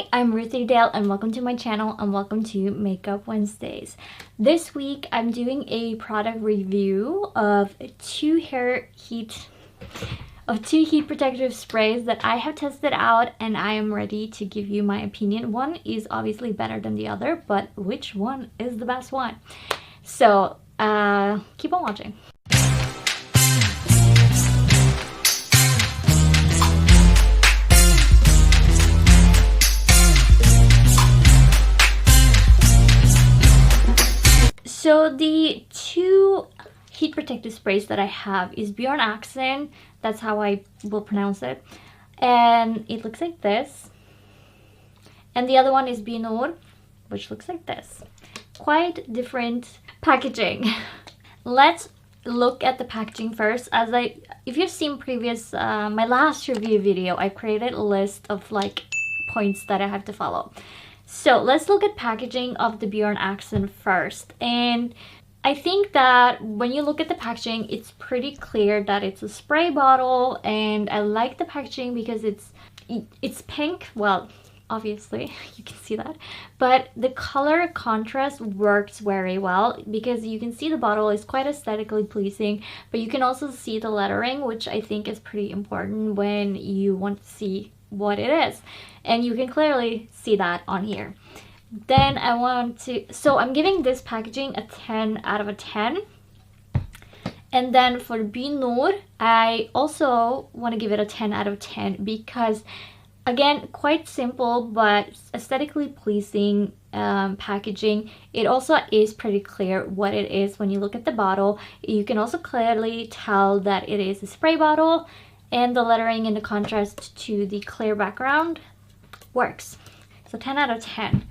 Hi, I'm Ruthiedahle and welcome to my channel and welcome to Makeup Wednesdays. This week I'm doing a product review of two heat protective sprays that I have tested out, and I am ready to give you my opinion. One is obviously better than the other, but which one is the best one? So keep on watching. So the two heat protective sprays that I have is Björn Axén, that's how I will pronounce it, and it looks like this. And the other one is Bynoor, which looks like this. Quite different packaging. Let's look at the packaging first. If you've seen previous my last review video, I created a list of like points that I have to follow. So let's look at packaging of the Björn Axén first. And I think that when you look at the packaging, it's pretty clear that it's a spray bottle, and I like the packaging because it's pink. Well, obviously you can see that, but the color contrast works very well because you can see the bottle is quite aesthetically pleasing, but you can also see the lettering, which I think is pretty important when you want to see what it is, and you can clearly see that on here. Then I'm giving this packaging a 10 out of 10. And then for Bynoor, I also want to give it a 10 out of 10 because, again, quite simple but aesthetically pleasing packaging. It also is pretty clear what it is when you look at the bottle. You can also clearly tell that it is a spray bottle, and the lettering and the contrast to the clear background works. So 10 out of 10.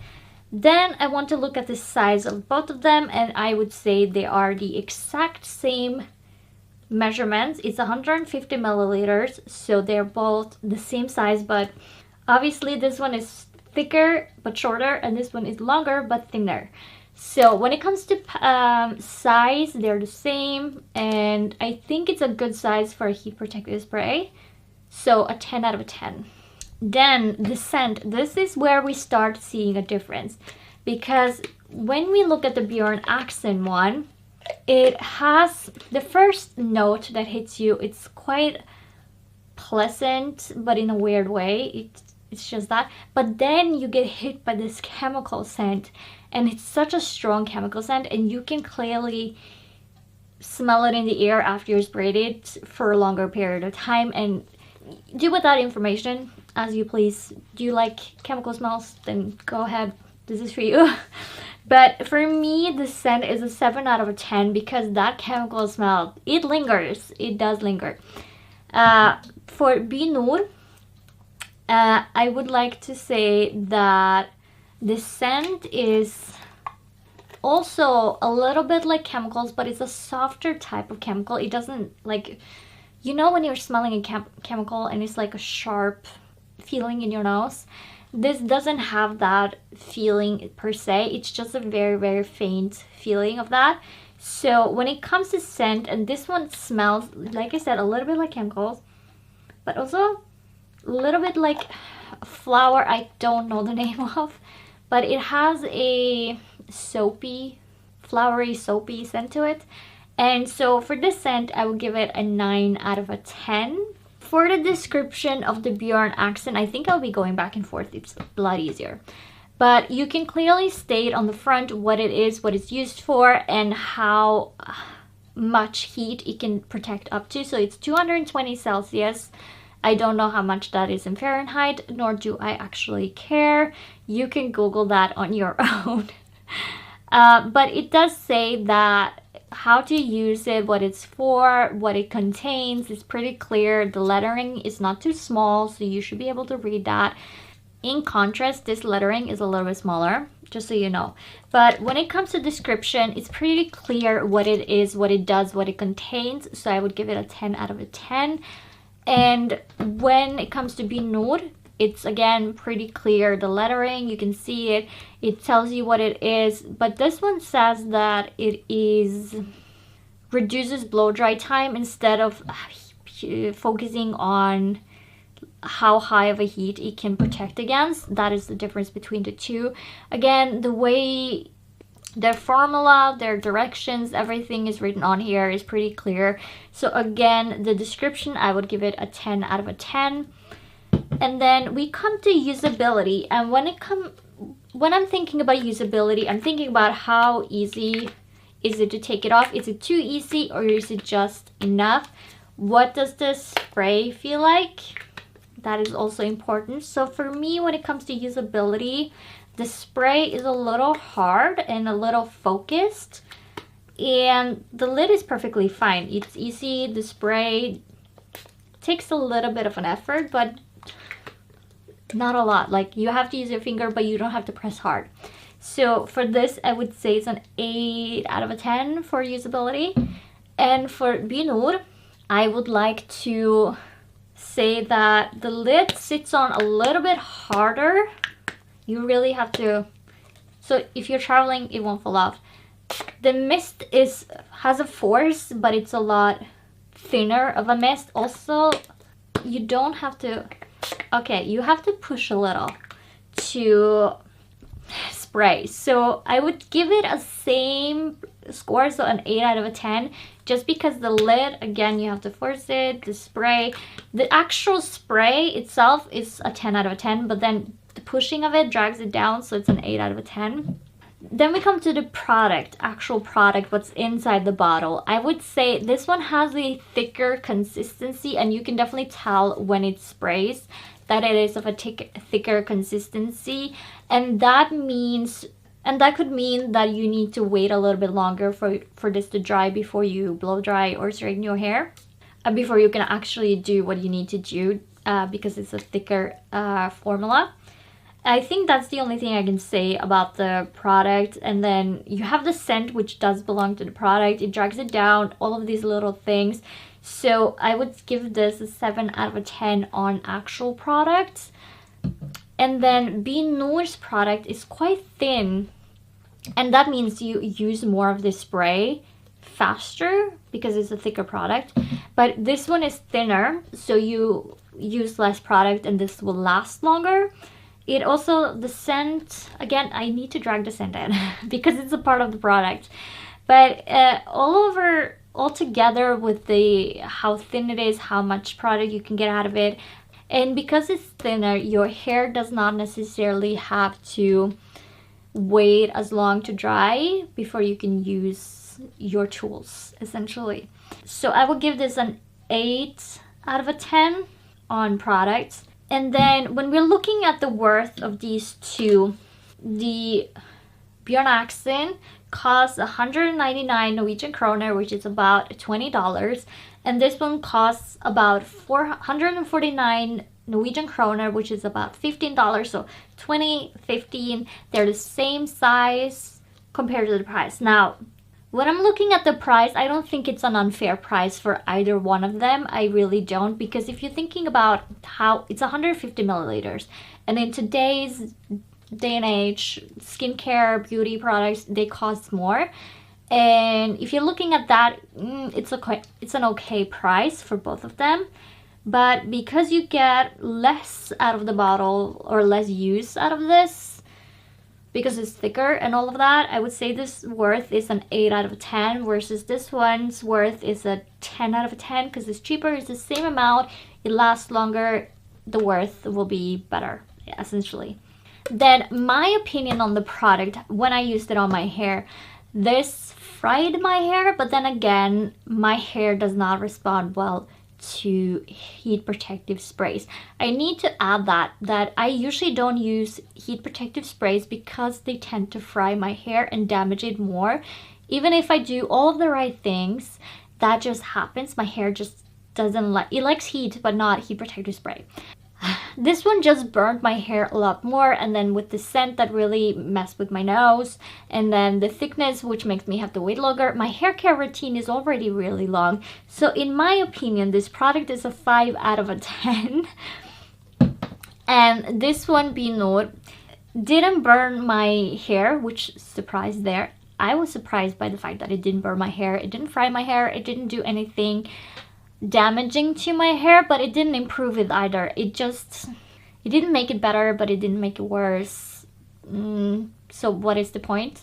Then I want to look at the size of both of them, and I would say they are the exact same measurements. It's 150 milliliters, so they're both the same size, but obviously this one is thicker but shorter, and this one is longer but thinner. So when it comes to size, they're the same, and I think it's a good size for a heat protective spray. So a 10 out of 10. Then the scent. This is where we start seeing a difference, because when we look at the Björn Axén one, it has the first note that hits you. It's quite pleasant, but in a weird way. It's just that. But then you get hit by this chemical scent, and it's such a strong chemical scent, and you can clearly smell it in the air after you sprayed it for a longer period of time. And do with that information as you please. Do you like chemical smells? Then go ahead, this is for you. But for me, the scent is a 7 out of 10 because that chemical smell, it lingers. It does linger. For Bynoor, I would like to say that the scent is also a little bit like chemicals, but it's a softer type of chemical. It doesn't, like, you know when you're smelling a chemical and it's like a sharp feeling in your nose? This doesn't have that feeling per se. It's just a very, very faint feeling of that. So when it comes to scent, and this one smells, like I said, a little bit like chemicals, but also a little bit like a flower I don't know the name of, but it has a soapy, flowery, soapy scent to it. And so for this scent, I will give it a 9 out of 10. For the description of the Björn Axén, I think I'll be going back and forth. It's a lot easier. But you can clearly state on the front what it is, what it's used for, and how much heat it can protect up to. So it's 220 Celsius. I don't know how much that is in Fahrenheit, nor do I actually care. You can Google that on your own. But it does say that how to use it, what it's for, what it contains is pretty clear. The lettering is not too small, so you should be able to read that. In contrast, this lettering is a little bit smaller, just so you know. But when it comes to description, it's pretty clear what it is, what it does, what it contains. So I would give it a 10 out of 10. And when it comes to Bynoor, it's again pretty clear. The lettering, you can see it. It tells you what it is. But this one says that it reduces blow dry time instead of focusing on how high of a heat it can protect against. That is the difference between the two. Again, the way their formula, their directions, everything is written on here is pretty clear. So again, the description, I would give it a 10 out of a 10. And then we come to usability, and when I'm thinking about usability, I'm thinking about how easy is it to take it off. Is it too easy, or is it just enough? What does the spray feel like? That is also important. So for me, when it comes to usability, the spray is a little hard and a little focused, and the lid is perfectly fine. It's easy. The spray takes a little bit of an effort, but not a lot. Like, you have to use your finger, but you don't have to press hard. So for this, I would say it's an 8 out of a 10 for usability. And for Bynoor, I would like to say that the lid sits on a little bit harder. You really have to, so if you're traveling, it won't fall off. The mist has a force, but it's a lot thinner of a mist. Also, you don't have to, okay, you have to push a little to spray. So I would give it a same score, so an 8 out of a 10, just because the lid, again, you have to force it. The spray, the actual spray itself is a 10 out of a 10, but then the pushing of it drags it down, so it's an 8 out of a 10. Then we come to the product, actual product, what's inside the bottle. I would say this one has a thicker consistency, and you can definitely tell when it sprays that it is of a thicker consistency, and that means, and that could mean that you need to wait a little bit longer for this to dry before you blow dry or straighten your hair, before you can actually do what you need to do, because it's a thicker formula. I think that's the only thing I can say about the product. And then you have the scent, which does belong to the product. It drags it down, all of these little things. So I would give this a 7 out of a 10 on actual products. And then Bynoor's product is quite thin, and that means you use more of the spray faster because it's a thicker product. But this one is thinner, so you use less product and this will last longer. It also, the scent, again, I need to drag the scent in because it's a part of the product. But all together with how thin it is, how much product you can get out of it, and because it's thinner, your hair does not necessarily have to wait as long to dry before you can use your tools, essentially. So I will give this an 8 out of a 10 on products. And then when we're looking at the worth of these two, the Björn Axén costs 199 Norwegian kroner, which is about $20. And this one costs about 449 Norwegian kroner, which is about $15. So 20, 15, they're the same size compared to the price. Now, when I'm looking at the price, I don't think it's an unfair price for either one of them. I really don't, because if you're thinking about how it's 150 milliliters, and in today's day and age, skincare, beauty products, they cost more. And if you're looking at that, it's an okay price for both of them. But because you get less out of the bottle, or less use out of this, because it's thicker and all of that, I would say this worth is an 8 out of 10 versus this one's worth is a 10 out of 10 because it's cheaper, it's the same amount, it lasts longer, the worth will be better, essentially. Then my opinion on the product, when I used it on my hair, this fried my hair, but then again, my hair does not respond well to heat protective sprays. I need to add that I usually don't use heat protective sprays because they tend to fry my hair and damage it more. Even if I do all of the right things, that just happens. My hair just doesn't like, it likes heat but not heat protective spray. This one just burned my hair a lot more, and then with the scent that really messed with my nose, and then the thickness, which makes me have to wait longer. My hair care routine is already really long, so in my opinion this product is a 5 out of a 10. And this one, Bynoor, didn't burn my hair, which surprised there. I was surprised by the fact that it didn't burn my hair, it didn't fry my hair, it didn't do anything. damaging to my hair, but it didn't improve it either. It didn't make it better, but it didn't make it worse. So what is the point?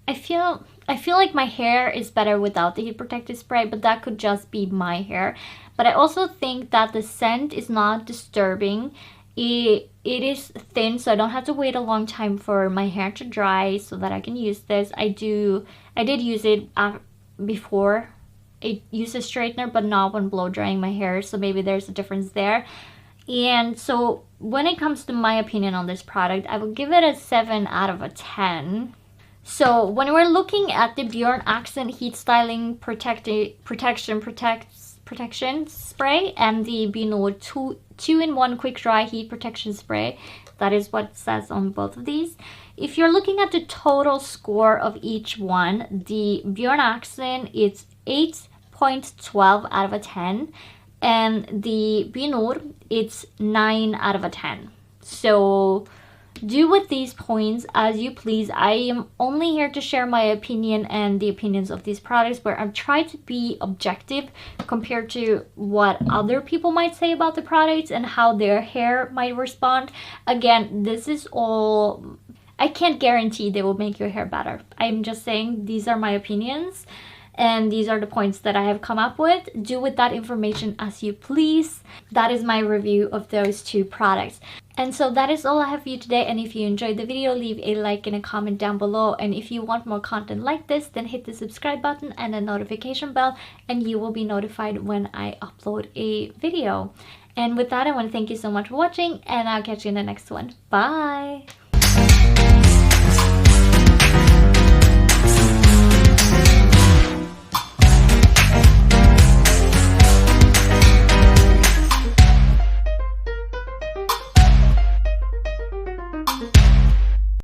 I feel like my hair is better without the heat protective spray, but that could just be my hair. But I also think that the scent is not disturbing. It is thin, so I don't have to wait a long time for my hair to dry so that I can use this. I did use it before. I used a straightener, but not when blow drying my hair, so maybe there's a difference there. And so when it comes to my opinion on this product, I will give it a 7 out of a 10. So when we're looking at the Björn Axén Heat Styling Protection Spray and the Bynoor 2-in-1 Quick Dry Heat Protection Spray, that is what it says on both of these. If you're looking at the total score of each one, the Björn Axén, it's 8.12 out of a 10. And the Bynoor, it's 9 out of a 10. So do with these points as you please. I am only here to share my opinion and the opinions of these products, where I've tried to be objective compared to what other people might say about the products and how their hair might respond. Again, this is all, I can't guarantee they will make your hair better. I'm just saying these are my opinions. And these are the points that I have come up with. Do with that information as you please. That is my review of those two products. And so that is all I have for you today. And if you enjoyed the video, leave a like and a comment down below. And if you want more content like this, then hit the subscribe button and the notification bell, and you will be notified when I upload a video. And with that, I want to thank you so much for watching, and I'll catch you in the next one. Bye!